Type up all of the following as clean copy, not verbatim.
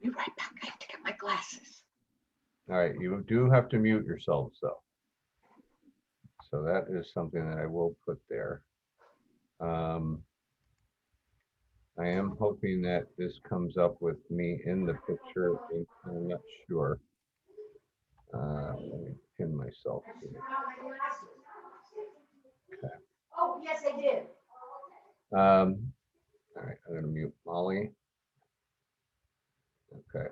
Be right back. I have to get my glasses. All right, you do have to mute yourselves though. So that is something that I will put there. Um, I am hoping that this comes up with me in the picture. I'm not sure. Let me pin myself here. Okay. Oh, yes, I did. All right, I'm going to mute Molly. Okay.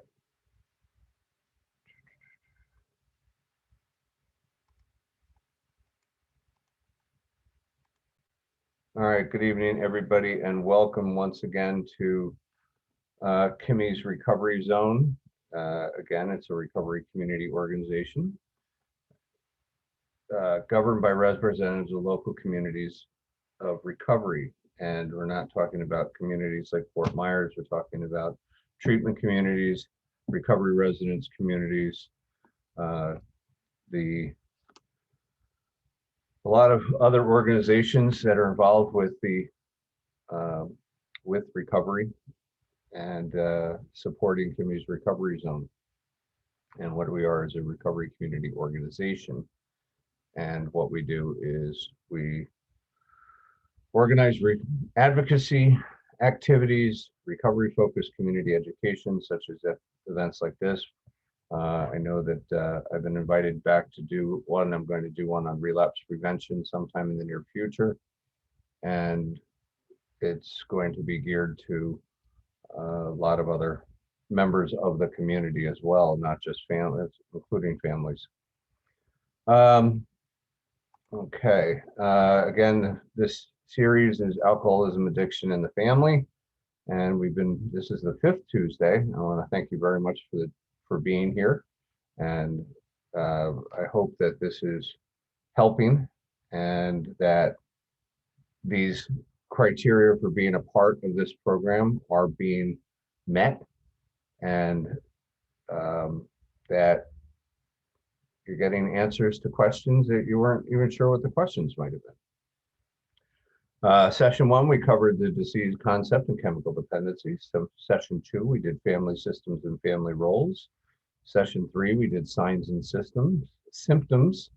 All right, good evening, everybody, and welcome once again to Kimmie's Recovery Zone. Again, it's a recovery community organization governed by representatives of local communities of recovery. And we're not talking about communities like Fort Myers, we're talking about treatment communities, recovery residence communities, uh, the a lot of other organizations that are involved uh, with recovery and supporting Kimmie's Recovery Zone. And what we are is a recovery community organization. And what we do is we organize advocacy activities, recovery focused community education, such as events like this. I know that I've been invited back to do one. I'm going to do one on relapse prevention sometime in the near future. And it's going to be geared to a lot of other members of the community as well, not just families, including families. Um, okay. Again, this series is alcoholism, addiction, in the family. And this is the fifth Tuesday. I want to thank you very much for being here. And I hope that this is helping and that these criteria for being a part of this program are being met, and that you're getting answers to questions that you weren't even sure what the questions might have been. Session one, we covered the disease concept and chemical dependency. So session two, we did family systems and family roles. Session three, we did signs and symptoms.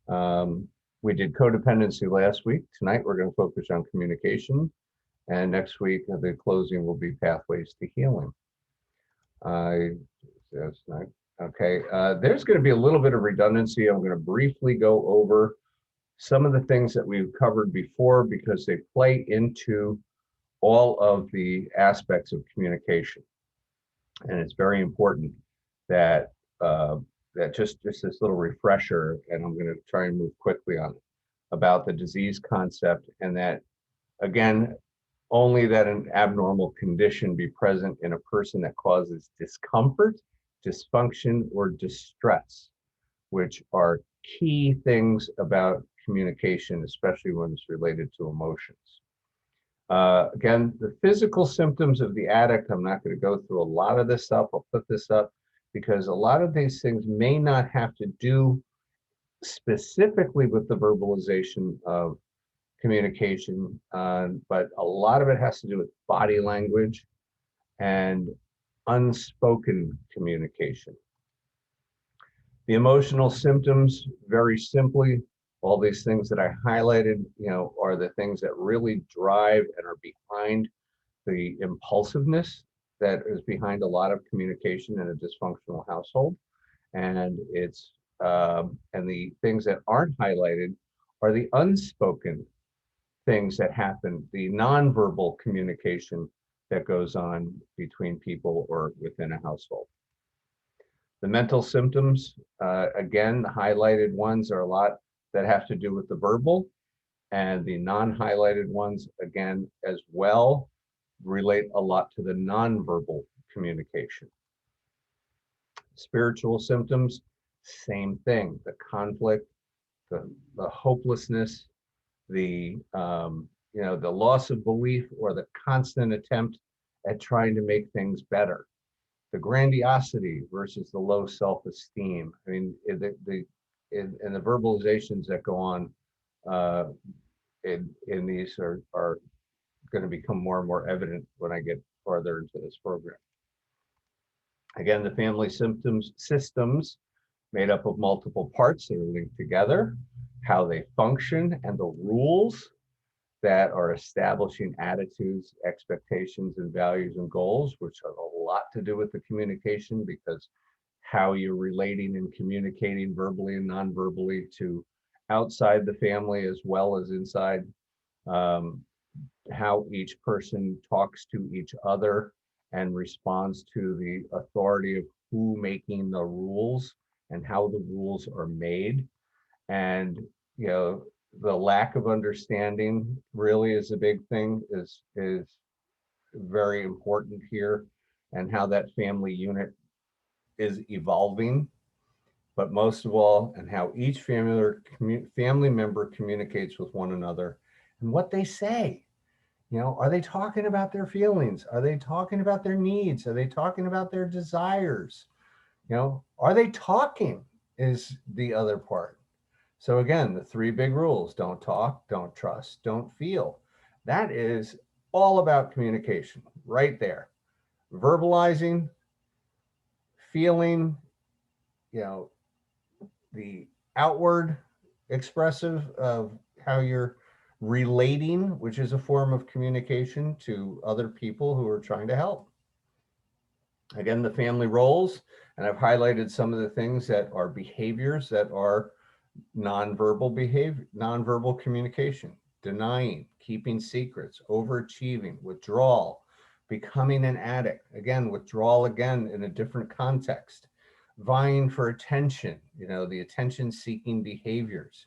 Um, we did codependency last week. Tonight, we're going to focus on communication. And next week, the closing will be pathways to healing. That's not, okay. There's going to be a little bit of redundancy. I'm going to briefly go over some of the things that we've covered before because they play into all of the aspects of communication. And it's very important that that just this little refresher, and I'm going to try and move quickly on it, about the disease concept, and that again, only that an abnormal condition be present in a person that causes discomfort, dysfunction, or distress, which are key things about communication, especially when it's related to emotions. Again, the physical symptoms of the addict, I'm not going to go through a lot of this stuff. I'll put this up because a lot of these things may not have to do specifically with the verbalization of communication, but a lot of it has to do with body language and unspoken communication. The emotional symptoms, very simply, all these things that I highlighted, are the things that really drive and are behind the impulsiveness that is behind a lot of communication in a dysfunctional household. And and the things that aren't highlighted are the unspoken things that happen, the nonverbal communication that goes on between people or within a household. The mental symptoms, again, the highlighted ones are a lot that have to do with the verbal, and the non-highlighted ones, again, as well, relate a lot to the nonverbal communication. Spiritual symptoms, same thing, the conflict, the hopelessness, the the loss of belief or the constant attempt at trying to make things better, the grandiosity versus the low self-esteem. I mean, in the verbalizations that go on in these are going to become more and more evident when I get farther into this program. Again, the family systems made up of multiple parts that are linked together, how they function, and the rules that are establishing attitudes, expectations, and values and goals, which have a lot to do with the communication, because how you're relating and communicating verbally and non-verbally to outside the family as well as inside, um, how each person talks to each other and responds to the authority of who making the rules and how the rules are made. And you know, the lack of understanding really is a big thing, is very important here, and how that family unit is evolving, but most of all, and how each family member communicates with one another and what they say. You know, are they talking about their feelings? Are they talking about their needs? Are they talking about their desires? You know, are they talking is the other part. So again, the three big rules: don't talk, don't trust, don't feel. That is all about communication right there. Verbalizing, feeling, you know, the outward expressive of how you're relating, which is a form of communication to other people who are trying to help. Again, the family roles, and I've highlighted some of the things that are behaviors that are nonverbal behavior, nonverbal communication: denying, keeping secrets, overachieving, withdrawal, becoming an addict. Again, withdrawal again in a different context, vying for attention, you know, the attention seeking behaviors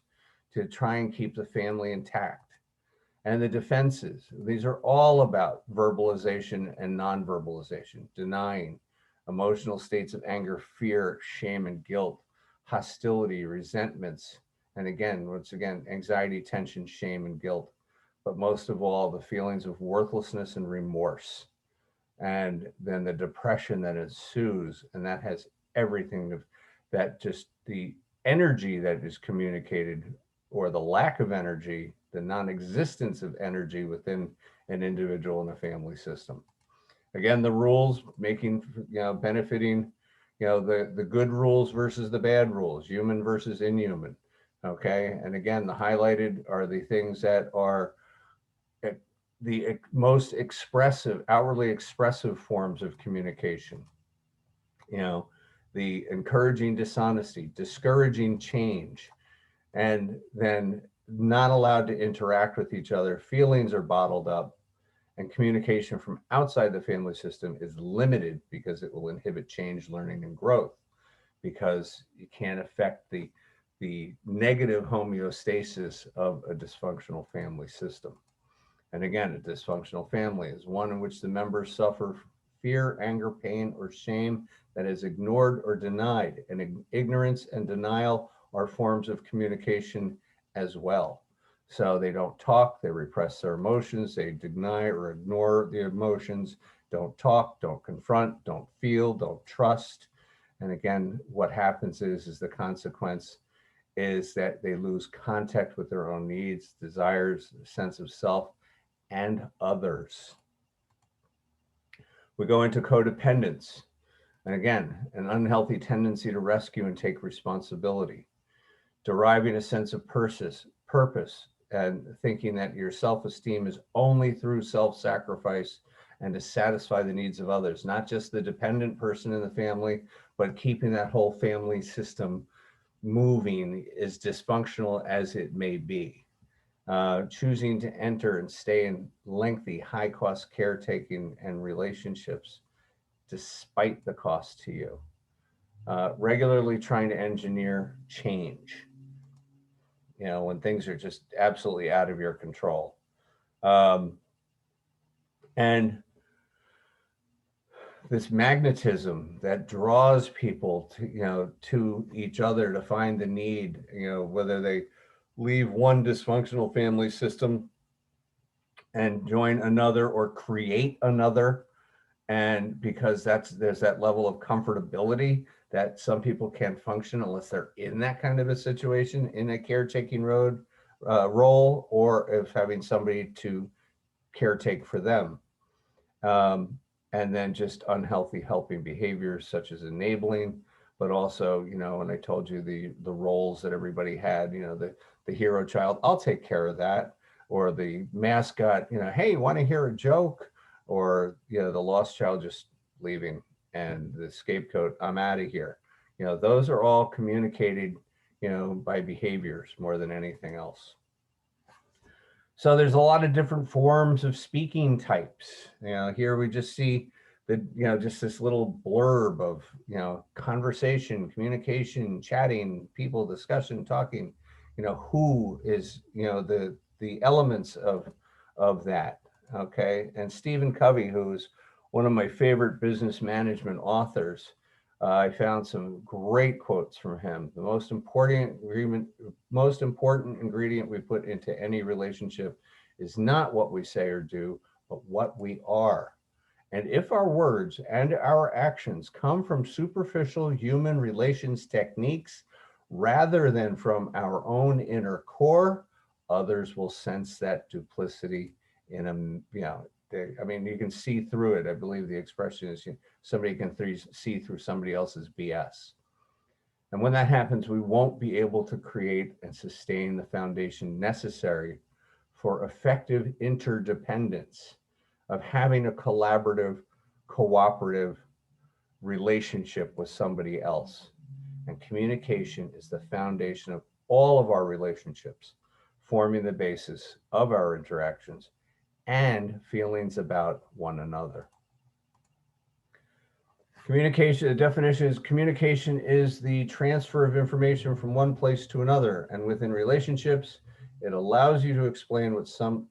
to try and keep the family intact. And the defenses, these are all about verbalization and non-verbalization: denying, emotional states of anger, fear, shame, and guilt, hostility, resentments, and again, once again, anxiety, tension, shame, and guilt. But most of all, the feelings of worthlessness and remorse. And then the depression that ensues, and that has everything of that, just the energy that is communicated, or the lack of energy, the non-existence of energy within an individual in a family system. Again, the rules making, you know, benefiting, you know, the good rules versus the bad rules, human versus inhuman. Okay. And again, the highlighted are the things that are the most expressive, outwardly expressive forms of communication. You know, the encouraging dishonesty, discouraging change, and then not allowed to interact with each other. Feelings are bottled up, and communication from outside the family system is limited because it will inhibit change, learning, and growth, because you can't affect the negative homeostasis of a dysfunctional family system. And again, a dysfunctional family is one in which the members suffer fear, anger, pain, or shame that is ignored or denied. And ignorance and denial are forms of communication as well. So they don't talk, they repress their emotions, they deny or ignore the emotions, don't talk, don't confront, don't feel, don't trust. And again, what happens is the consequence is that they lose contact with their own needs, desires, sense of self, and others. We go into codependence. And again, an unhealthy tendency to rescue and take responsibility, deriving a sense of purpose, and thinking that your self-esteem is only through self-sacrifice and to satisfy the needs of others, not just the dependent person in the family, but keeping that whole family system moving, as dysfunctional as it may be. Choosing to enter and stay in lengthy, high cost caretaking and relationships despite the cost to you. Regularly trying to engineer change, you know, when things are just absolutely out of your control. Um, and this magnetism that draws people to, you know, to each other to find the need, you know, whether they leave one dysfunctional family system and join another or create another. And because there's that level of comfortability that some people can't function unless they're in that kind of a situation, in a caretaking role, or if having somebody to caretake for them. Um, and then just unhealthy helping behaviors such as enabling, but also, when I told you the roles that everybody had, the hero child, I'll take care of that, or the mascot, hey, you want to hear a joke, or the lost child just leaving, and the scapegoat, I'm out of here. Those are all communicated, by behaviors more than anything else. So there's a lot of different forms of speaking types. Here we just see that, just this little blurb of, conversation, communication, chatting, people, discussion, talking, who is, the elements of that. Okay. And Stephen Covey, who's one of my favorite business management authors, I found some great quotes from him. The most important ingredient we put into any relationship is not what we say or do, but what we are. And if our words and our actions come from superficial human relations techniques rather than from our own inner core, others will sense that duplicity in you can see through it. I believe the expression is somebody can see through somebody else's BS. And when that happens, we won't be able to create and sustain the foundation necessary for effective interdependence, of having a collaborative, cooperative relationship with somebody else. And communication is the foundation of all of our relationships, forming the basis of our interactions and feelings about one another. Communication, the definition is communication is the transfer of information from one place to another. And within relationships, it allows you to explain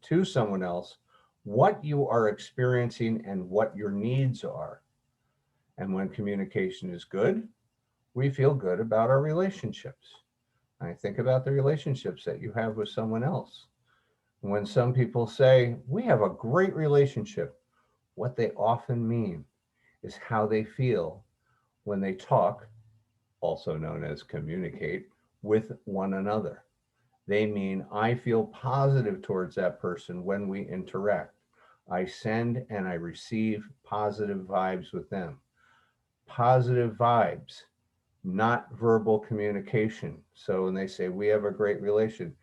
to someone else what you are experiencing and what your needs are. And when communication is good, we feel good about our relationships. I think about the relationships that you have with someone else. When some people say, we have a great relationship, what they often mean is how they feel when they talk, also known as communicate, with one another. They mean, I feel positive towards that person when we interact. I send and I receive positive vibes with them. Positive vibes, not verbal communication. So when they say we have a great relation,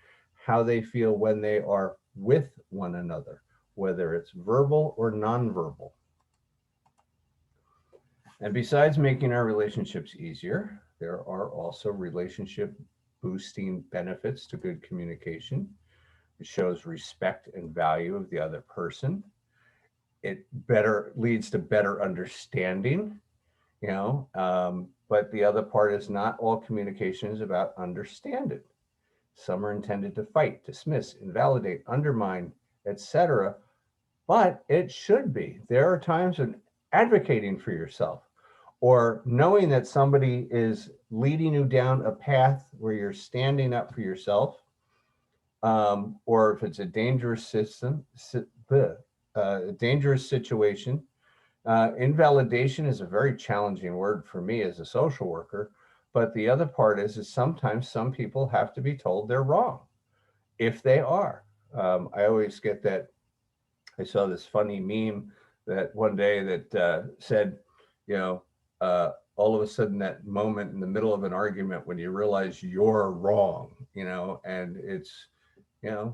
how they feel when they are with one another, whether it's verbal or nonverbal. And besides making our relationships easier, there are also relationship boosting benefits to good communication. It shows respect and value of the other person. It leads to better understanding, but the other part is not all communication is about understanding. Some are intended to fight, dismiss, invalidate, undermine, etc. But it should be. There are times when advocating for yourself, or knowing that somebody is leading you down a path where you're standing up for yourself, or if it's a dangerous situation. Invalidation is a very challenging word for me as a social worker, but the other part is sometimes some people have to be told they're wrong, if they are. I always get that. I saw this funny meme that one day that said, all of a sudden that moment in the middle of an argument when you realize you're wrong, and it's,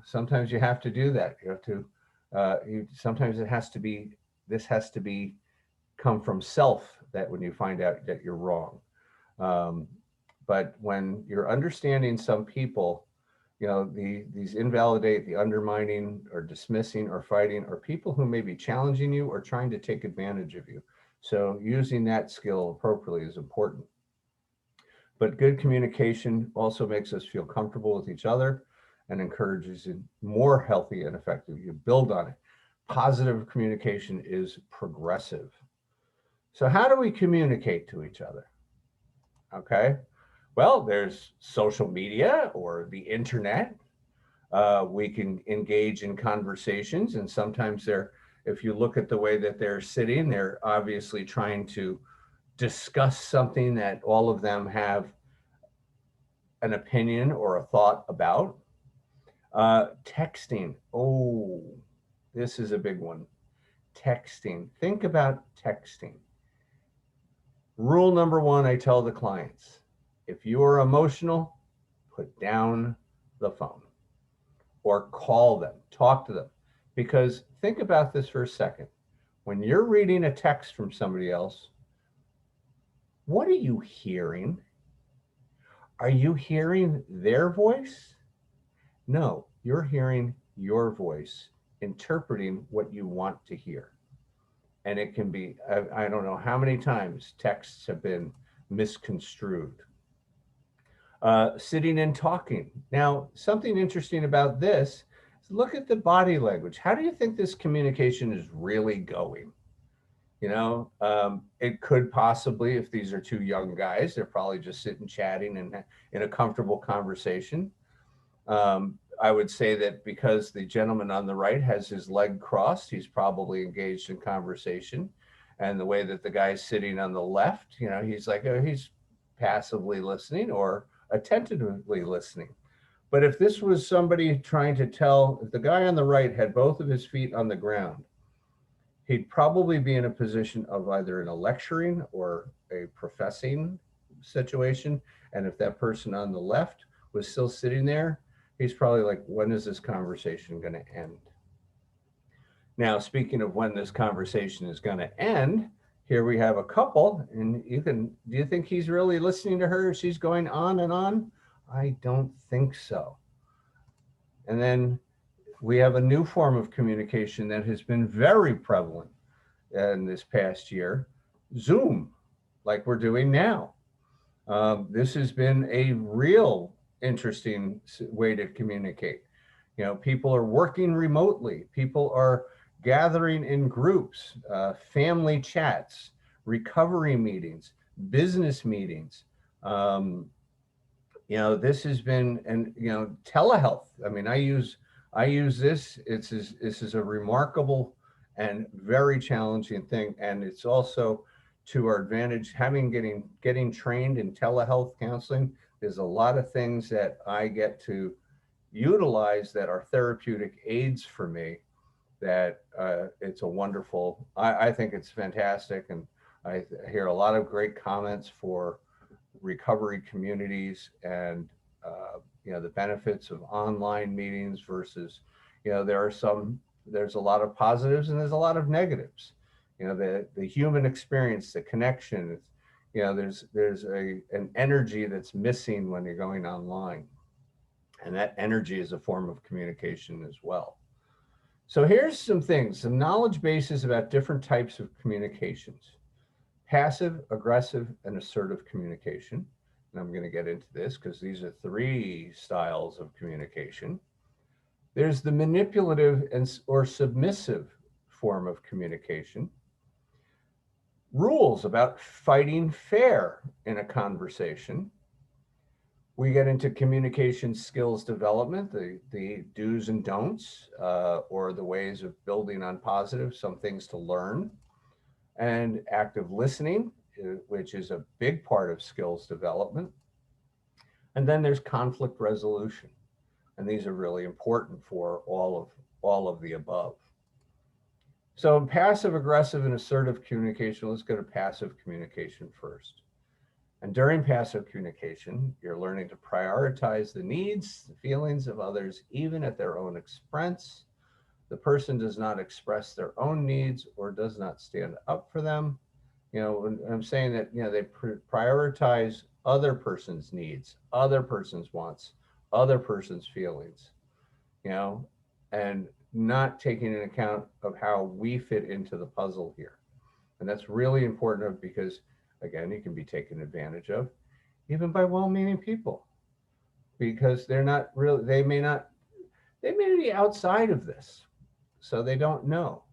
sometimes you have to do that. You have to, sometimes this has to be come from self, that when you find out that you're wrong. But when you're understanding some people, these invalidate, the undermining or dismissing or fighting, are people who may be challenging you or trying to take advantage of you. So using that skill appropriately is important. But good communication also makes us feel comfortable with each other and encourages more healthy and effective. You build on it. Positive communication is progressive. So how do we communicate to each other? Okay. Well, there's social media or the internet. We can engage in conversations, and sometimes if you look at the way that they're sitting, they're obviously trying to discuss something that all of them have an opinion or a thought about. Texting. Oh, this is a big one. texting. Think about texting. Rule number one, I tell the clients, if you are emotional, put down the phone or call them, talk to them. Because think about this for a second. When you're reading a text from somebody else, what are you hearing? Are you hearing their voice? No, you're hearing your voice, interpreting what you want to hear. And it can be, I don't know how many times texts have been misconstrued. Sitting and talking. Now, something interesting about this is look at the body language. How do you think this communication is really going? You know, it could possibly, if these are two young guys, they're probably just sitting chatting and in a comfortable conversation. I would say that because the gentleman on the right has his leg crossed, he's probably engaged in conversation. And the way that the guy sitting on the left, you know, he's like, oh, he's passively listening or attentively listening. But if this was somebody trying to tell, if the guy on the right had both of his feet on the ground, he'd probably be in a position of either in a lecturing or a professing situation. And if that person on the left was still sitting there, he's probably like, when is this conversation going to end? Now, speaking of when this conversation is going to end, here we have a couple, and do you think he's really listening to her? She's going on and on? I don't think so. And then we have a new form of communication that has been very prevalent in this past year, Zoom, like we're doing now. This has been a real interesting way to communicate. You know, people are working remotely. People are gathering in groups, family chats, recovery meetings, business meetings. You know, this has been, and you know, telehealth. I mean, I use this. This is a remarkable and very challenging thing, and it's also to our advantage. Getting trained in telehealth counseling, there's a lot of things that I get to utilize that are therapeutic aids for me. That it's a wonderful. I think it's fantastic, and I hear a lot of great comments for recovery communities and you know, the benefits of online meetings versus, you know, there's a lot of positives and there's a lot of negatives. You know, the human experience, the connection, you know, there's an energy that's missing when you're going online, and that energy is a form of communication as well. So here's some knowledge bases about different types of communications: passive, aggressive, and assertive communication. And I'm going to get into this because these are three styles of communication. There's the manipulative or submissive form of communication. Rules about fighting fair in a conversation. We get into communication skills development, the do's and don'ts, or the ways of building on positive, some things to learn. And active listening, which is a big part of skills development. And then there's conflict resolution. And these are really important for all of the above. So in passive, aggressive, and assertive communication, let's go to passive communication first. And during passive communication, you're learning to prioritize the needs, the feelings of others, even at their own expense. The person does not express their own needs or does not stand up for them. You know, when I'm saying that, you know, they prioritize other person's needs, other person's wants, other person's feelings, you know, and not taking into account of how we fit into the puzzle here. And that's really important because, again, you can be taken advantage of even by well-meaning people, because they're not really, they may be outside of this. So they don't know.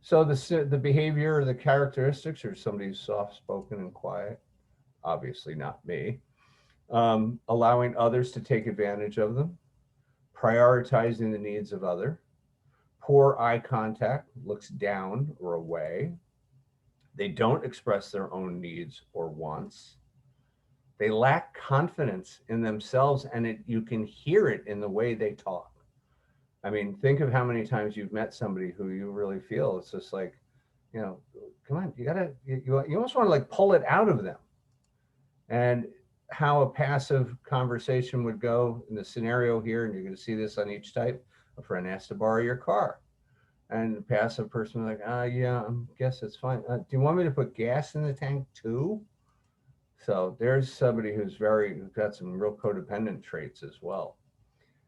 So the behavior or the characteristics, or somebody who's soft-spoken and quiet, obviously not me, allowing others to take advantage of them, prioritizing the needs of other, poor eye contact, looks down or away. They don't express their own needs or wants. They lack confidence in themselves, and you can hear it in the way they talk. I mean, think of how many times you've met somebody who you really feel it's just like, you know, come on, you almost want to like pull it out of them. And how a passive conversation would go in the scenario here, and you're going to see this on each type. A friend asks to borrow your car, and the passive person is like, yeah, I guess it's fine. Do you want me to put gas in the tank too? So there's somebody who's got some real codependent traits as well.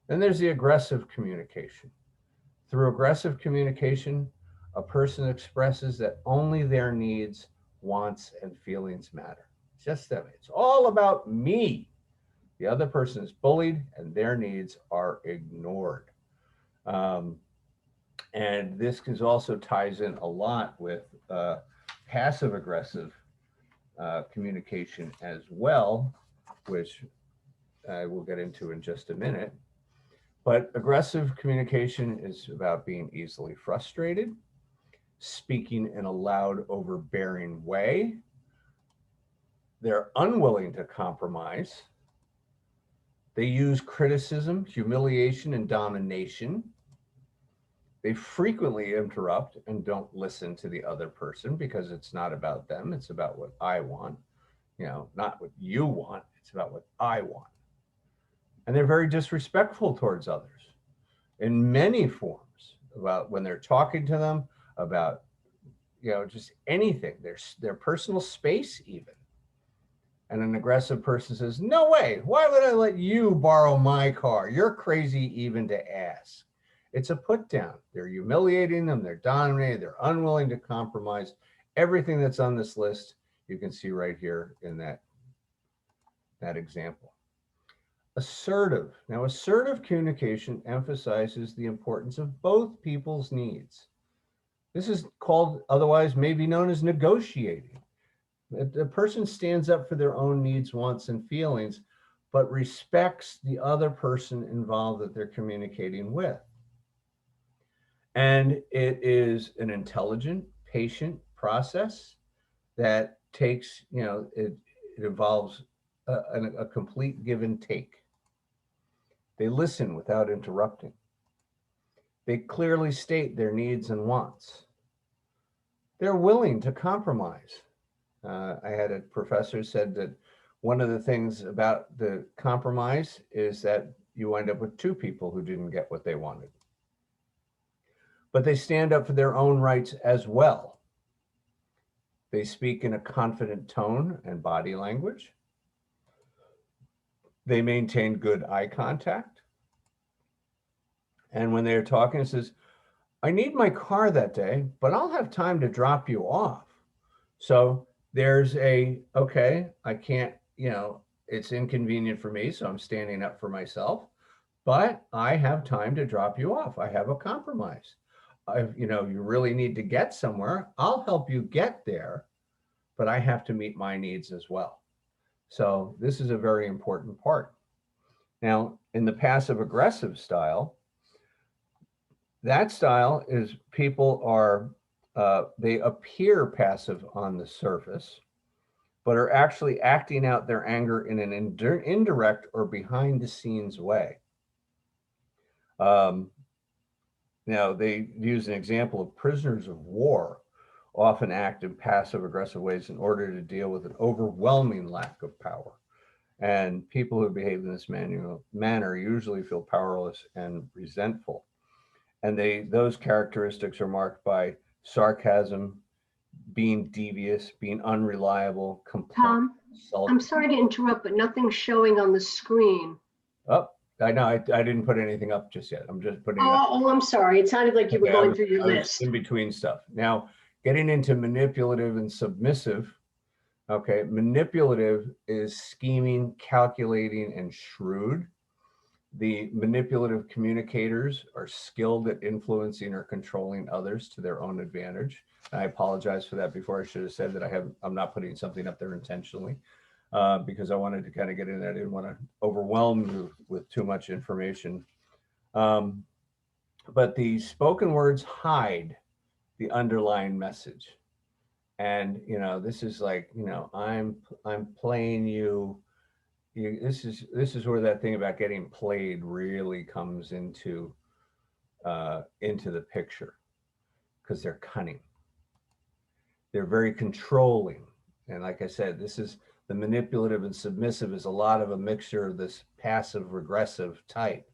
Then there's the aggressive communication. Through aggressive communication, a person expresses that only their needs, wants, and feelings matter. Just them. It's all about me. The other person is bullied and their needs are ignored. Um, and this also ties in a lot with passive aggressive communication as well, which I will get into in just a minute. But aggressive communication is about being easily frustrated, speaking in a loud, overbearing way. They're unwilling to compromise. They use criticism, humiliation, and domination. They frequently interrupt and don't listen to the other person because it's not about them. It's about what I want, not what you want. It's about what I want. And they're very disrespectful towards others in many forms, about when they're talking to them, about, just anything, their personal space even. And an aggressive person says, no way, why would I let you borrow my car? You're crazy even to ask. It's a put down. They're humiliating them. They're dominating. They're unwilling to compromise. Everything that's on this list, you can see right here in that example. Assertive. Now, assertive communication emphasizes the importance of both people's needs. This is called, otherwise maybe known as negotiating. The person stands up for their own needs, wants, and feelings, but respects the other person involved that they're communicating with. And it is an intelligent, patient process that takes, it involves a complete give and take. They listen without interrupting. They clearly state their needs and wants. They're willing to compromise. I had a professor said that one of the things about the compromise is that you wind up with two people who didn't get what they wanted. But they stand up for their own rights as well. They speak in a confident tone and body language. They maintain good eye contact. And when they're talking, it says, I need my car that day, but I'll have time to drop you off. So there's okay, I can't, it's inconvenient for me, so I'm standing up for myself, but I have time to drop you off. I have a compromise. You really need to get somewhere. I'll help you get there, but I have to meet my needs as well. So this is a very important part. Now, in the passive aggressive style, that style is people are, they appear passive on the surface, but are actually acting out their anger in an indirect or behind the scenes way. Now, they use an example of prisoners of war often act in passive aggressive ways in order to deal with an overwhelming lack of power. And people who behave in this manner usually feel powerless and resentful. And those characteristics are marked by sarcasm, being devious, being unreliable, Tom, I'm sorry to interrupt, but nothing's showing on the screen. Oh, I know. I didn't put anything up just yet. I'm just putting it up. Oh, I'm sorry. It sounded like you were going through your list. In between stuff. Now, getting into manipulative and submissive. Okay, manipulative is scheming, calculating, and shrewd. The manipulative communicators are skilled at influencing or controlling others to their own advantage. And I apologize for that before. I should have said that I'm not putting something up there intentionally because I wanted to kind of get in there. I didn't want to overwhelm you with too much information. But the spoken words hide the underlying message. And, this is like, I'm playing you. This is where that thing about getting played really comes into the picture, because they're cunning. They're very controlling. And like I said, this is the manipulative and submissive is a lot of a mixture of this passive regressive type.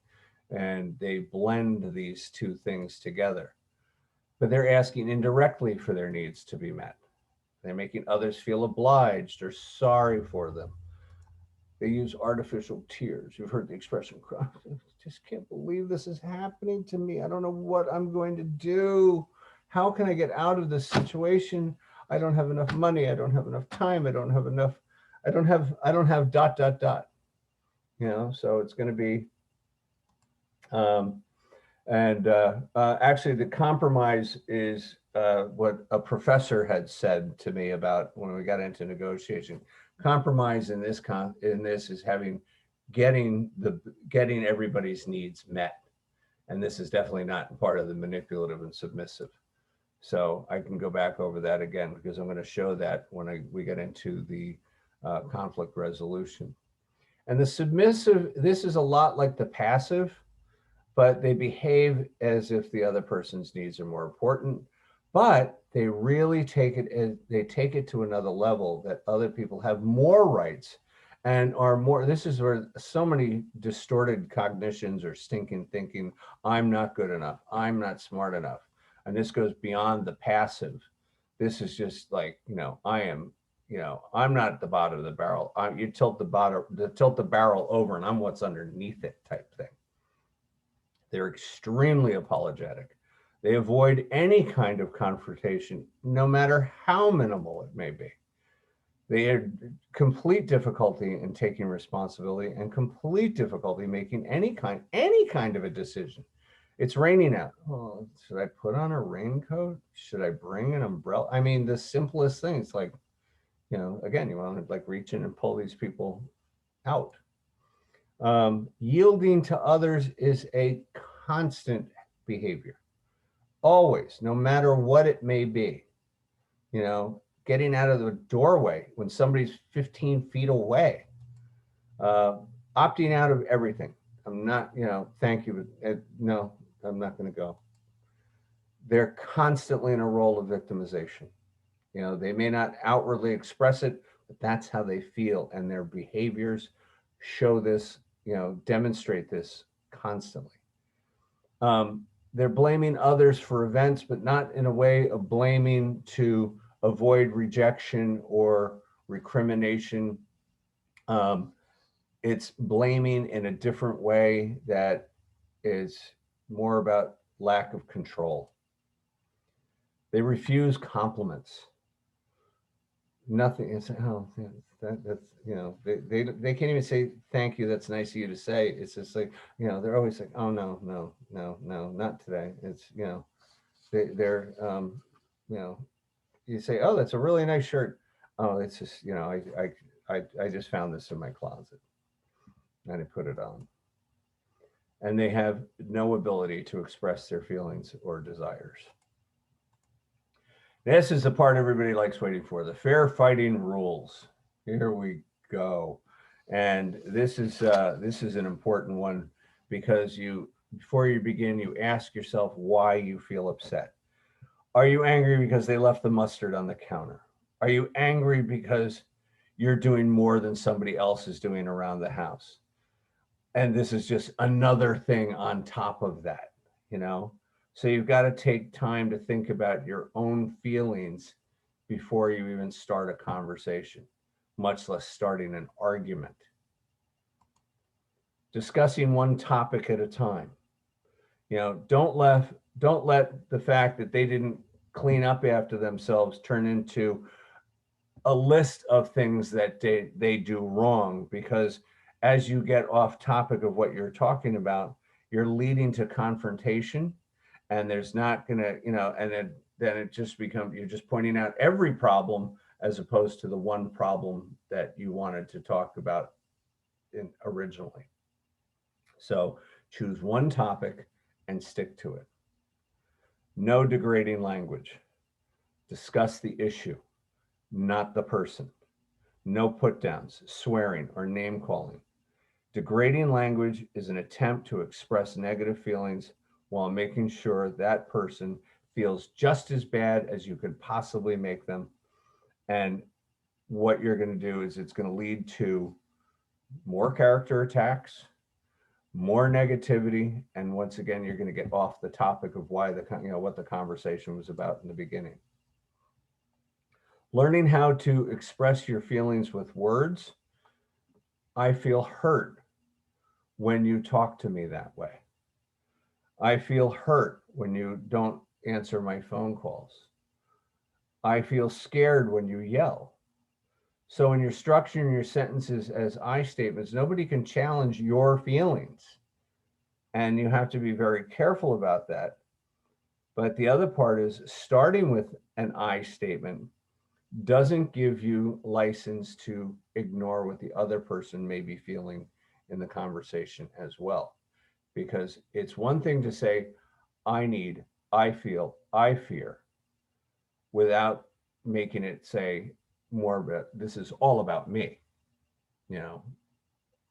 And they blend these two things together. But they're asking indirectly for their needs to be met. They're making others feel obliged or sorry for them. They use artificial tears. You've heard the expression, I just can't believe this is happening to me. I don't know what I'm going to do. How can I get out of this situation? I don't have enough money. I don't have enough time. I don't have enough. I don't have ... You know, so it's going to be, actually the compromise is what a professor had said to me about when we got into negotiation. Compromise in this is getting everybody's needs met. And this is definitely not part of the manipulative and submissive. So I can go back over that again, because I'm going to show that when we get into the conflict resolution. And the submissive, this is a lot like the passive, but they behave as if the other person's needs are more important, but they really take it to another level, that other people have more rights and are more. This is where so many distorted cognitions or stinking thinking, I'm not good enough, I'm not smart enough. And this goes beyond the passive. This is just like, I am, I'm not at the bottom of the barrel. You tilt the barrel over and I'm what's underneath it type thing. They're extremely apologetic. They avoid any kind of confrontation, no matter how minimal it may be. They have complete difficulty in taking responsibility and complete difficulty making any kind of a decision. It's raining out. Oh, should I put on a raincoat? Should I bring an umbrella? I mean, the simplest things, like, again, you want to like reach in and pull these people out. Yielding to others is a constant behavior, always, no matter what it may be. Getting out of the doorway when somebody's 15 feet away, opting out of everything. I'm not, thank you, no, I'm not going to go. They're constantly in a role of victimization. They may not outwardly express it, but that's how they feel, and their behaviors show this, demonstrate this constantly. They're blaming others for events, but not in a way of blaming to avoid rejection or recrimination. It's blaming in a different way that is more about lack of control. They refuse compliments. Nothing. It's, oh, that's, they can't even say thank you. That's nice of you to say. It's just like, they're always like, oh no, not today. It's, they're you say, oh, that's a really nice shirt. Oh, it's just, I just found this in my closet and I put it on. And they have no ability to express their feelings or desires. This is the part everybody likes waiting for, the fair fighting rules. Here we go. And this is an important one, because before you begin, you ask yourself why you feel upset. Are you angry because they left the mustard on the counter? Are you angry because you're doing more than somebody else is doing around the house? And this is just another thing on top of that, So you've got to take time to think about your own feelings before you even start a conversation, much less starting an argument. Discussing one topic at a time. Don't let the fact that they didn't clean up after themselves turn into a list of things that they do wrong, because as you get off topic of what you're talking about, you're leading to confrontation. And there's not gonna, and then it just becomes, you're just pointing out every problem as opposed to the one problem that you wanted to talk about originally. So choose one topic and stick to it. No degrading language. Discuss the issue, not the person. No put downs, swearing, or name calling. Degrading language is an attempt to express negative feelings while making sure that person feels just as bad as you could possibly make them. And what you're going to do is it's going to lead to more character attacks, more negativity, and once again, you're going to get off the topic of why what the conversation was about in the beginning. Learning how to express your feelings with words. I feel hurt when you talk to me that way. I feel hurt when you don't answer my phone calls. I feel scared when you yell. So when you're structuring your sentences as I statements, nobody can challenge your feelings. And you have to be very careful about that. But the other part is starting with an I statement doesn't give you license to ignore what the other person may be feeling in the conversation as well. Because it's one thing to say, I need, I feel, I fear, without making it say more about this is all about me,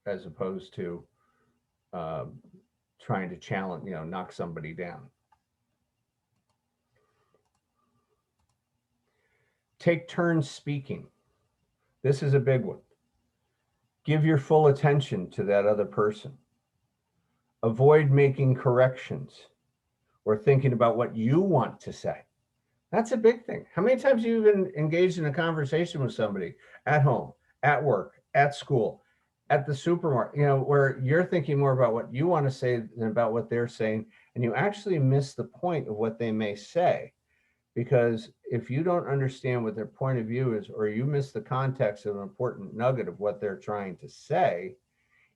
as opposed to trying to challenge, knock somebody down. Take turns speaking. This is a big one. Give your full attention to that other person. Avoid making corrections or thinking about what you want to say. That's a big thing. How many times have you been engaged in a conversation with somebody at home, at work, at school, at the supermarket, where you're thinking more about what you want to say than about what they're saying, and you actually miss the point of what they may say. Because if you don't understand what their point of view is, or you miss the context of an important nugget of what they're trying to say,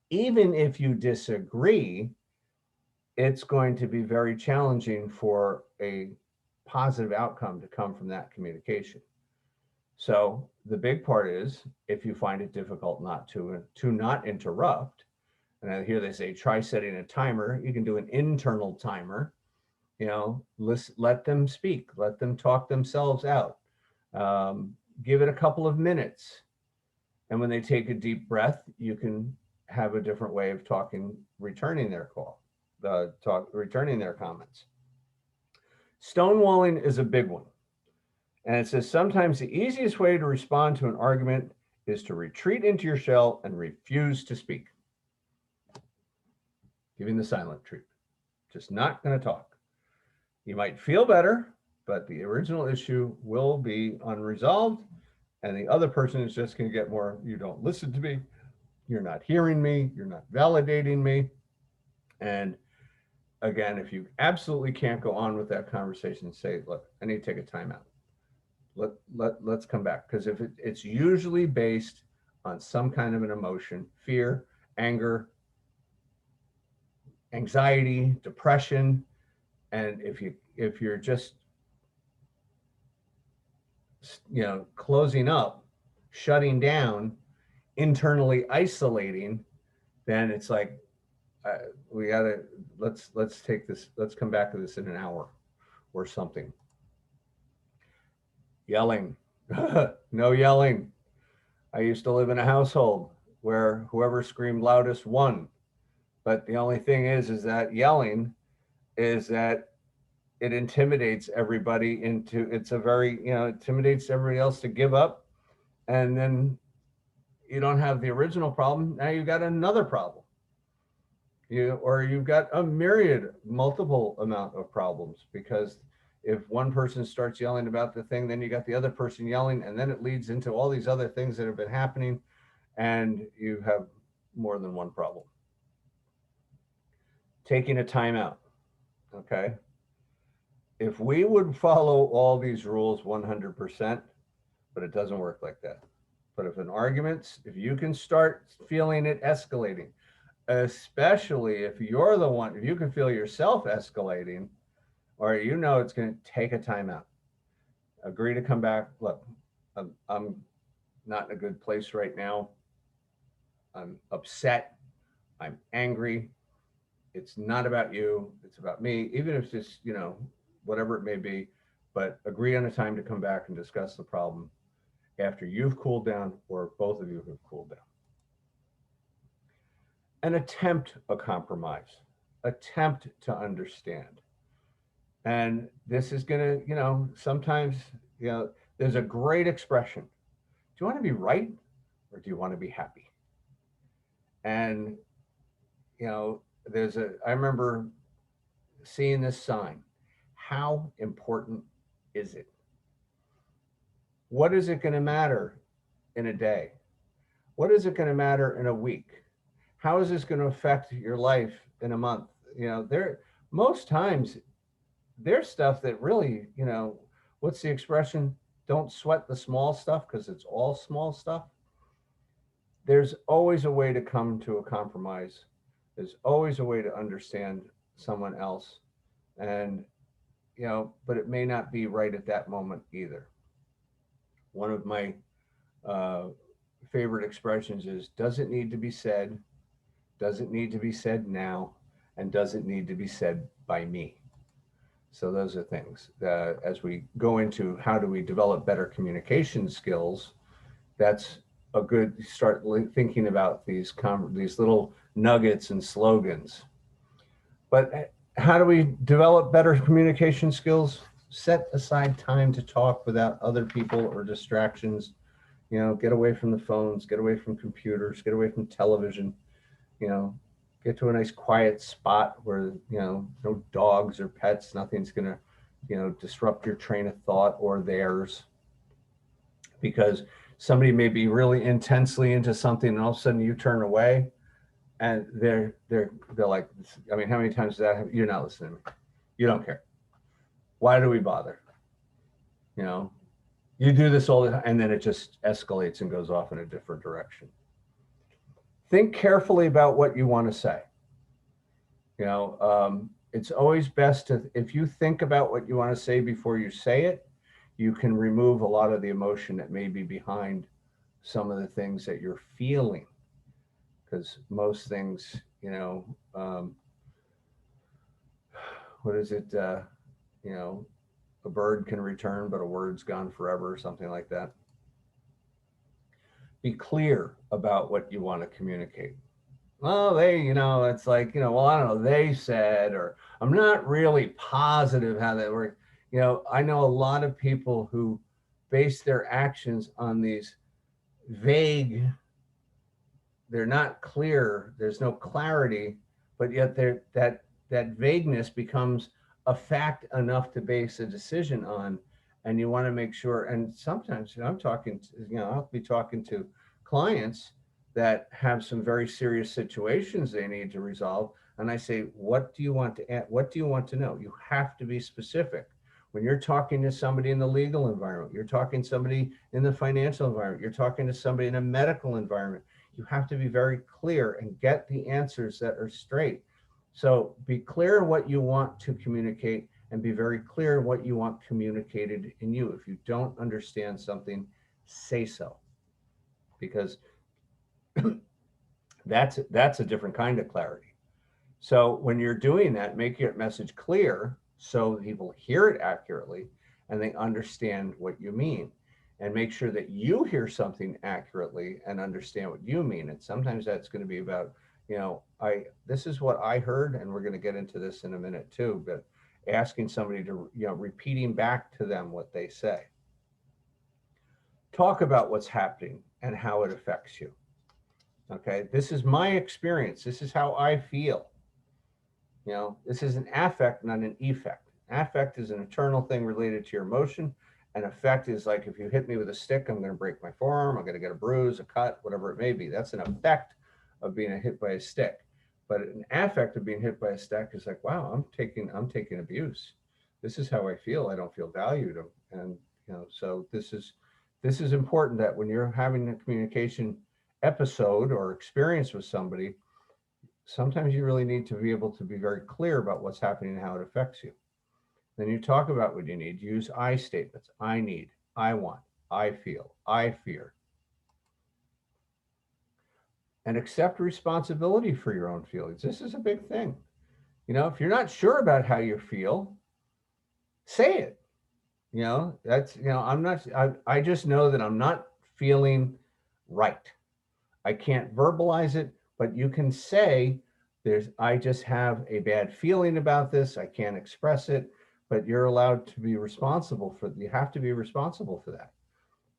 even if you disagree, it's going to be very challenging for a positive outcome to come from that communication. So the big part is, if you find it difficult not to not interrupt, and I hear they say, try setting a timer. You can do an internal timer. Let them speak, let them talk themselves out. Give it a couple of minutes. And when they take a deep breath, you can have a different way of talking, returning their returning their comments. Stonewalling is a big one. And it says, sometimes the easiest way to respond to an argument is to retreat into your shell and refuse to speak. Giving the silent treatment. Just not going to talk. You might feel better, but the original issue will be unresolved, and the other person is just going to get more, you don't listen to me, you're not hearing me, you're not validating me. And again, if you absolutely can't go on with that conversation, say, look, I need to take a timeout. Let's come back. Because if it's usually based on some kind of an emotion, fear, anger, anxiety, depression. And if you're just, closing up, shutting down, internally isolating, then it's like, let's take this, let's come back to this in an hour or something. Yelling, no yelling. I used to live in a household where whoever screamed loudest won. But the only thing is that yelling is that it intimidates everybody into, intimidates everybody else to give up. And then you don't have the original problem. Now you've got another problem. Or you've got a multiple amount of problems, because if one person starts yelling about the thing, then you got the other person yelling, and then it leads into all these other things that have been happening, and you have more than one problem. Taking a timeout, okay? If we would follow all these rules 100%, but it doesn't work like that. But if you can start feeling it escalating, especially if you're the one, if you can feel yourself escalating, or it's going to take a timeout, agree to come back. Look, I'm not in a good place right now. I'm upset. I'm angry. It's not about you. It's about me, even if it's just, whatever it may be, but agree on a time to come back and discuss the problem after you've cooled down, or both of you have cooled down. And attempt a compromise, attempt to understand. And this is going to, sometimes, there's a great expression. Do you want to be right or do you want to be happy? And, I remember seeing this sign. How important is it? What is it going to matter in a day? What is it going to matter in a week? How is this going to affect your life in a month? Most times there's stuff that really, what's the expression? Don't sweat the small stuff because it's all small stuff. There's always a way to come to a compromise. There's always a way to understand someone else. And, but it may not be right at that moment either. One of my favorite expressions is, does it need to be said? Does it need to be said now? And does it need to be said by me? So those are things as we go into how do we develop better communication skills. That's a good start thinking about these little nuggets and slogans. But how do we develop better communication skills? Set aside time to talk without other people or distractions. Get away from the phones, get away from computers, get away from television. Get to a nice quiet spot where, no dogs or pets, nothing's going to, disrupt your train of thought or theirs. Because somebody may be really intensely into something and all of a sudden you turn away and they're like, I mean, how many times does that happen? You're not listening to me. You don't care. Why do we bother? You do this all the time, and then it just escalates and goes off in a different direction. Think carefully about what you want to say. It's always best to, if you think about what you want to say before you say it, you can remove a lot of the emotion that may be behind some of the things that you're feeling. Because most things, what is it? A bird can return, but a word's gone forever, or something like that. Be clear about what you want to communicate. Well, it's like, well, I don't know, they said, or I'm not really positive how that works. I know a lot of people who base their actions on these vague, they're not clear, there's no clarity, but yet that vagueness becomes a fact enough to base a decision on. And you want to make sure, and sometimes I'll be talking to clients that have some very serious situations they need to resolve. And I say, what do you want to add? What do you want to know? You have to be specific. When you're talking to somebody in the legal environment, you're talking to somebody in the financial environment, you're talking to somebody in a medical environment, you have to be very clear and get the answers that are straight. So be clear what you want to communicate and be very clear what you want communicated in you. If you don't understand something, say so, because that's a different kind of clarity. So when you're doing that, make your message clear so people hear it accurately and they understand what you mean, and make sure that you hear something accurately and understand what you mean. And sometimes that's going to be about, this is what I heard, and we're going to get into this in a minute too, but asking somebody to, repeating back to them what they say. Talk about what's happening and how it affects you. Okay, this is my experience. This is how I feel. This is an affect, not an effect. Affect is an internal thing related to your emotion. An effect is like, if you hit me with a stick, I'm going to break my forearm. I'm going to get a bruise, a cut, whatever it may be. That's an effect of being hit by a stick. But an affect of being hit by a stick is like, wow, I'm taking abuse. This is how I feel. I don't feel valued. And, so this is important, that when you're having a communication episode or experience with somebody, sometimes you really need to be able to be very clear about what's happening and how it affects you. Then you talk about what you need. Use I statements. I need, I want, I feel, I fear. And accept responsibility for your own feelings. This is a big thing. If you're not sure about how you feel, say it. That's, I just know that I'm not feeling right. I can't verbalize it, but you can say, I just have a bad feeling about this. I can't express it, but you're allowed to be responsible for, you have to be responsible for that.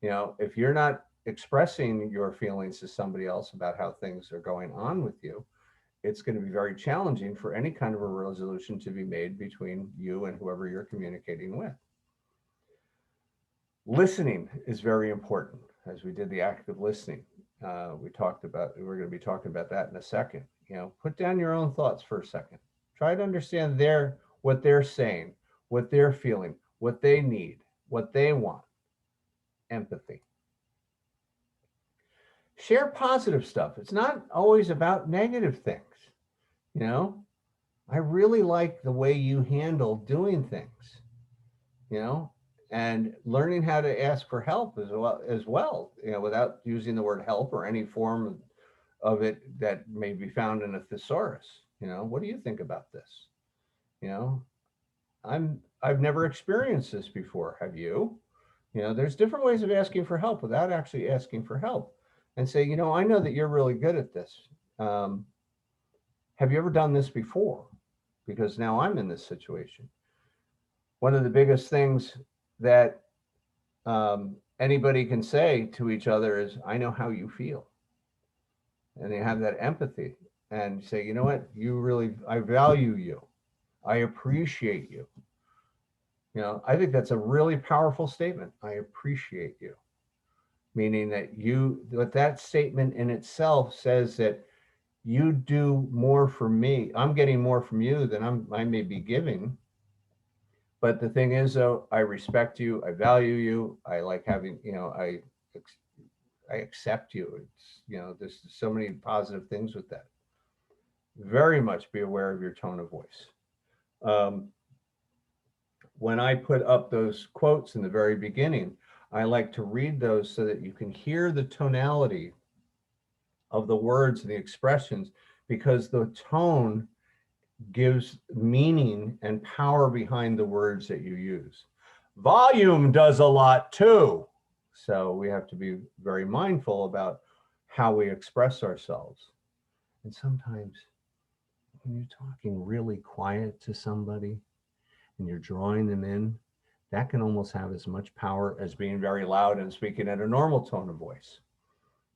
You know, if you're not expressing your feelings to somebody else about how things are going on with you, it's going to be very challenging for any kind of a resolution to be made between you and whoever you're communicating with. Listening is very important, as we did the active listening. We're going to be talking about that in a second. You know, put down your own thoughts for a second. Try to understand what they're saying, what they're feeling, what they need, what they want. Empathy. Share positive stuff. It's not always about negative things. You know, I really like the way you handle doing things, you know, and learning how to ask for help as well, you know, without using the word help or any form of it that may be found in a thesaurus. You know, what do you think about this? You know, I've never experienced this before. Have you? You know, there's different ways of asking for help without actually asking for help, and say, you know, I know that you're really good at this. Have you ever done this before? Because now I'm in this situation. One of the biggest things that anybody can say to each other is, I know how you feel. And they have that empathy and say, you know what, I value you. I appreciate you. You know, I think that's a really powerful statement. I appreciate you. Meaning that that statement in itself says that you do more for me. I'm getting more from you than I may be giving. But the thing is, though, I respect you. I value you. I like having, you know, I accept you. It's, you know, there's so many positive things with that. Very much be aware of your tone of voice. When I put up those quotes in the very beginning, I like to read those so that you can hear the tonality of the words and the expressions, because the tone gives meaning and power behind the words that you use. Volume does a lot too. So we have to be very mindful about how we express ourselves. And sometimes when you're talking really quiet to somebody and you're drawing them in, that can almost have as much power as being very loud and speaking at a normal tone of voice.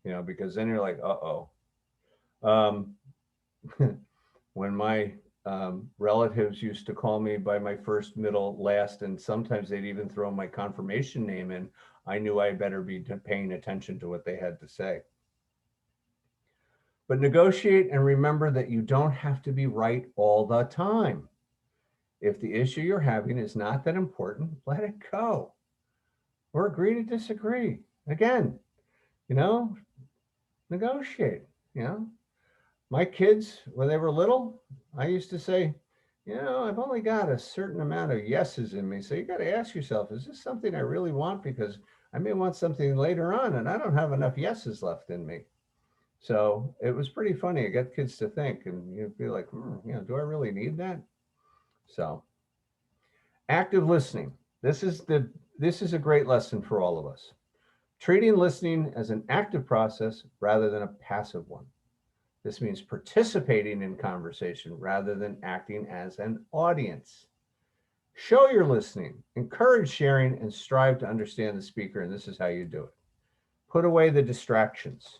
You know, because then you're like, uh-oh. When my relatives used to call me by my first, middle, last, and sometimes they'd even throw my confirmation name in, I knew I better be paying attention to what they had to say. But negotiate and remember that you don't have to be right all the time. If the issue you're having is not that important, let it go. Or agree to disagree. Again, you know, negotiate, you know. My kids, when they were little, I used to say, you know, I've only got a certain amount of yeses in me. So you got to ask yourself, is this something I really want? Because I may want something later on and I don't have enough yeses left in me. So it was pretty funny. It got kids to think, and you'd be like, you know, do I really need that? So active listening. This is a great lesson for all of us. Treating listening as an active process rather than a passive one. This means participating in conversation rather than acting as an audience. Show your listening, encourage sharing, and strive to understand the speaker, and this is how you do it. Put away the distractions.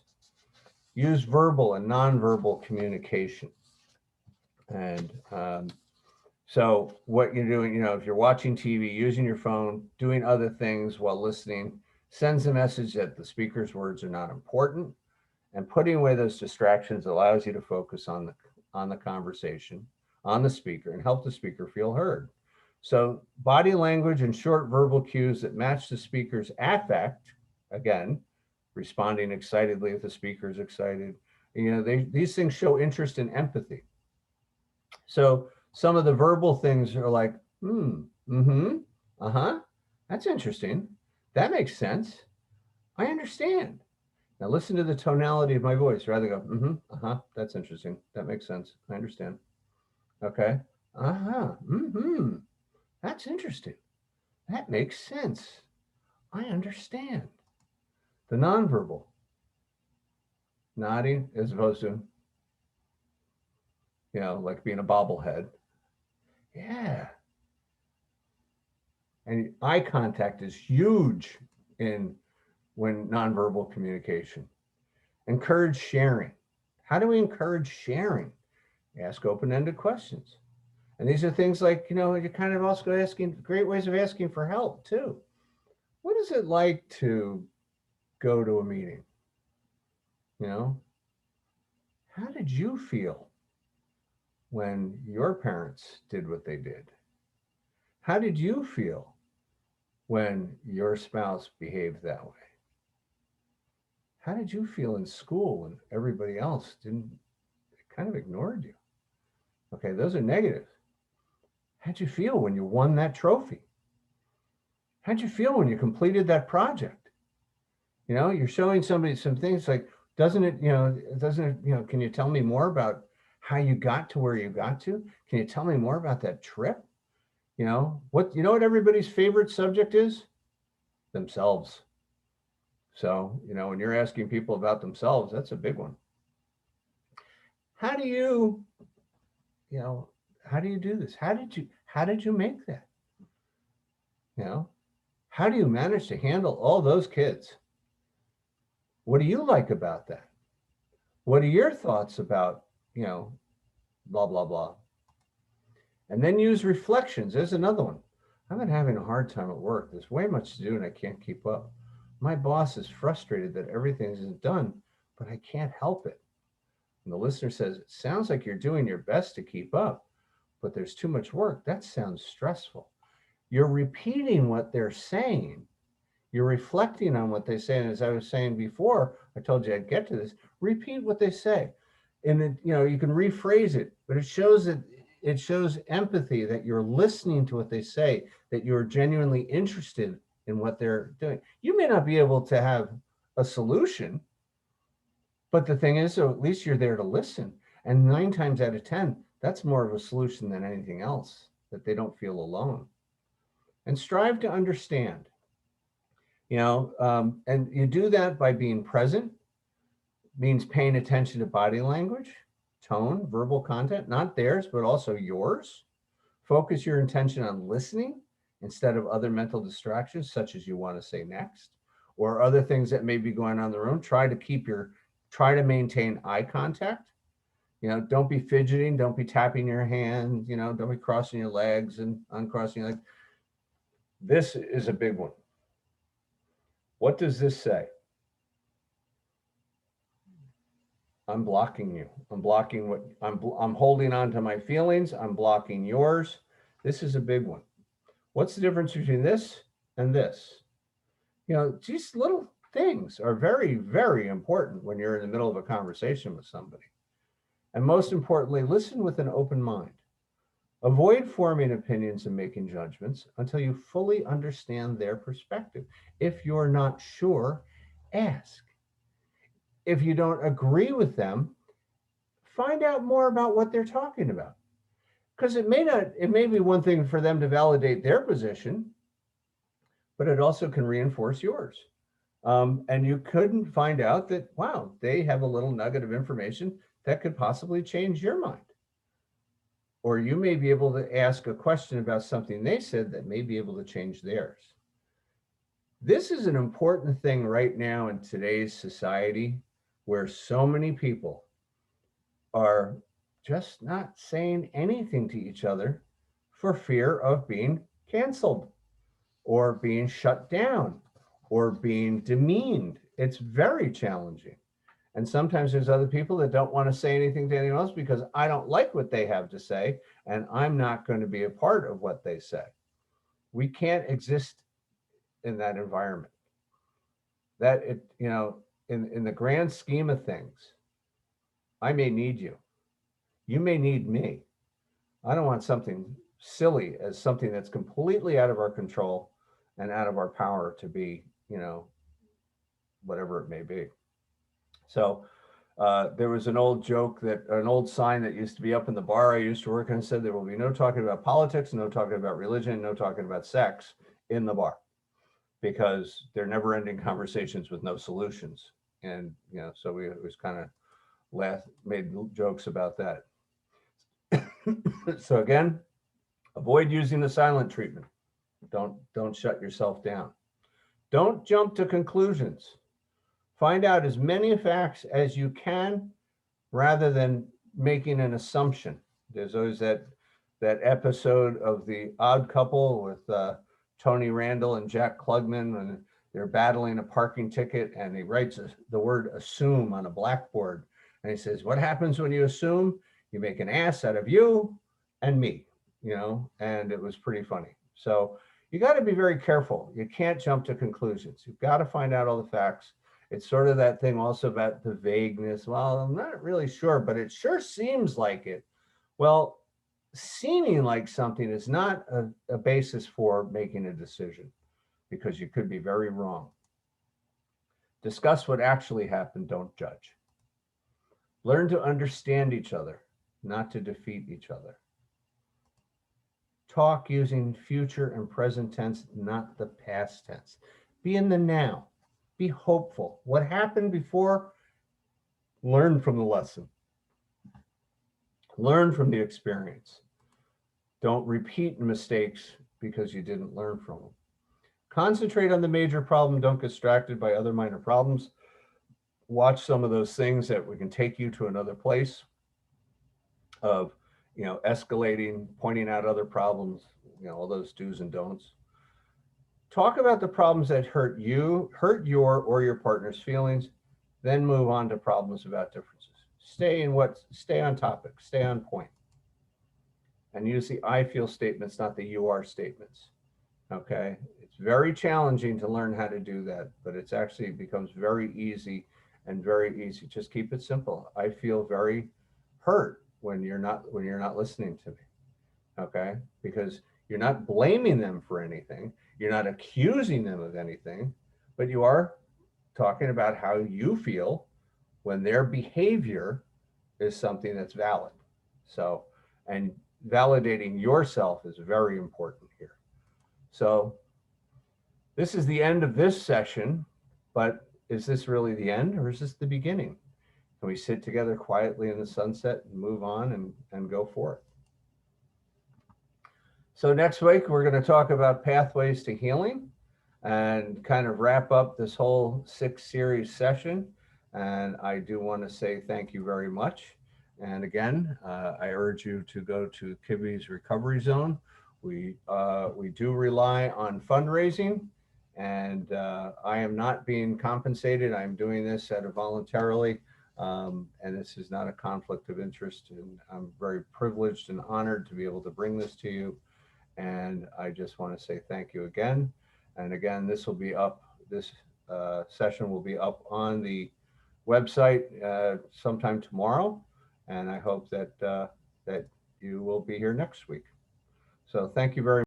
Use verbal and nonverbal communication. And so what you're doing, you know, if you're watching TV, using your phone, doing other things while listening, sends a message that the speaker's words are not important. And putting away those distractions allows you to focus on the conversation, on the speaker, and help the speaker feel heard. So body language and short verbal cues that match the speaker's affect, again, responding excitedly if the speaker is excited. You know, these things show interest and empathy. So some of the verbal things are like, uh-huh, that's interesting. That makes sense. I understand. Now listen to the tonality of my voice. Rather go, that's interesting. That makes sense. I understand. Okay. That's interesting. That makes sense. I understand. The nonverbal. Nodding as opposed to, you know, like being a bobblehead. Yeah. And eye contact is huge when nonverbal communication. Encourage sharing. How do we encourage sharing? Ask open-ended questions. And these are things like, you're kind of also asking, great ways of asking for help too. What is it like to go to a meeting? How did you feel when your parents did what they did? How did you feel when your spouse behaved that way? How did you feel in school when everybody else kind of ignored you? Okay, those are negative. How'd you feel when you won that trophy? How'd you feel when you completed that project? You're showing somebody some things like, can you tell me more about how you got to where you got to? Can you tell me more about that trip? What everybody's favorite subject is? Themselves. So, when you're asking people about themselves, that's a big one. How do you do this? How did you make that? How do you manage to handle all those kids? What do you like about that? What are your thoughts about, blah, blah, blah. And then use reflections. There's another one. I've been having a hard time at work. There's way much to do and I can't keep up. My boss is frustrated that everything isn't done, but I can't help it. And the listener says, it sounds like you're doing your best to keep up, but there's too much work. That sounds stressful. You're repeating what they're saying. You're reflecting on what they say. And as I was saying before, I told you I'd get to this, repeat what they say. And then, you can rephrase it, but it shows empathy, that you're listening to what they say, that you're genuinely interested in what they're doing. You may not be able to have a solution, but the thing is, so at least you're there to listen. And 9 times out of 10, that's more of a solution than anything else, that they don't feel alone. And strive to understand, and you do that by being present, means paying attention to body language, tone, verbal content, not theirs, but also yours. Focus your intention on listening instead of other mental distractions, such as you want to say next, or other things that may be going on in the room. Try to maintain eye contact. Don't be fidgeting, don't be tapping your hand, don't be crossing your legs and uncrossing your legs. This is a big one. What does this say? I'm blocking you. I'm blocking I'm holding on to my feelings. I'm blocking yours. This is a big one. What's the difference between this and this? These little things are very, very important when you're in the middle of a conversation with somebody. And most importantly, listen with an open mind. Avoid forming opinions and making judgments until you fully understand their perspective. If you're not sure, ask. If you don't agree with them, find out more about what they're talking about. Because it may be one thing for them to validate their position, but it also can reinforce yours. And you couldn't find out that, wow, they have a little nugget of information that could possibly change your mind. Or you may be able to ask a question about something they said that may be able to change theirs. This is an important thing right now in today's society, where so many people are just not saying anything to each other for fear of being canceled or being shut down or being demeaned. It's very challenging. And sometimes there's other people that don't want to say anything to anyone else because I don't like what they have to say, and I'm not going to be a part of what they say. We can't exist in that environment. That in the grand scheme of things, I may need you. You may need me. I don't want something silly as something that's completely out of our control and out of our power to be, whatever it may be. So there was an old sign that used to be up in the bar I used to work in, said there will be no talking about politics, no talking about religion, no talking about sex in the bar, because they're never ending conversations with no solutions. And, so we was kind of made jokes about that. So again, avoid using the silent treatment. Don't shut yourself down. Don't jump to conclusions. Find out as many facts as you can rather than making an assumption. There's always that episode of The Odd Couple with Tony Randall and Jack Klugman when they're battling a parking ticket, and he writes the word assume on a blackboard. And he says, what happens when you assume? You make an ass out of you and me, and it was pretty funny. So you got to be very careful. You can't jump to conclusions. You've got to find out all the facts. It's sort of that thing also about the vagueness. Well, I'm not really sure, but it sure seems like it. Well, seeming like something is not a basis for making a decision, because you could be very wrong. Discuss what actually happened. Don't judge. Learn to understand each other, not to defeat each other. Talk using future and present tense, not the past tense. Be in the now. Be hopeful. What happened before? Learn from the lesson. Learn from the experience. Don't repeat mistakes because you didn't learn from them. Concentrate on the major problem. Don't get distracted by other minor problems. Watch some of those things that we can take you to another place of, escalating, pointing out other problems, all those do's and don'ts. Talk about the problems that hurt your or your partner's feelings, then move on to problems about differences. Stay on topic, stay on point. And use the I feel statements, not the you are statements. Okay? It's very challenging to learn how to do that, but it's actually becomes very easy and very easy. Just keep it simple. I feel very hurt when you're not listening to me. Okay? Because you're not blaming them for anything. You're not accusing them of anything, but you are talking about how you feel when their behavior is something that's valid. So, and validating yourself is very important here. So this is the end of this session, but is this really the end, or is this the beginning? Can we sit together quietly in the sunset and move on and go forth? So next week, we're going to talk about pathways to healing and kind of wrap up this whole 6-series session. And I do want to say thank you very much. And again, I urge you to go to Kimmie's Recovery Zone. We do rely on fundraising, and I am not being compensated. I'm doing this voluntarily, and this is not a conflict of interest. And I'm very privileged and honored to be able to bring this to you. And I just want to say thank you again. And again, this will be up. This session will be up on the website sometime tomorrow. And I hope that that you will be here next week. So thank you very much.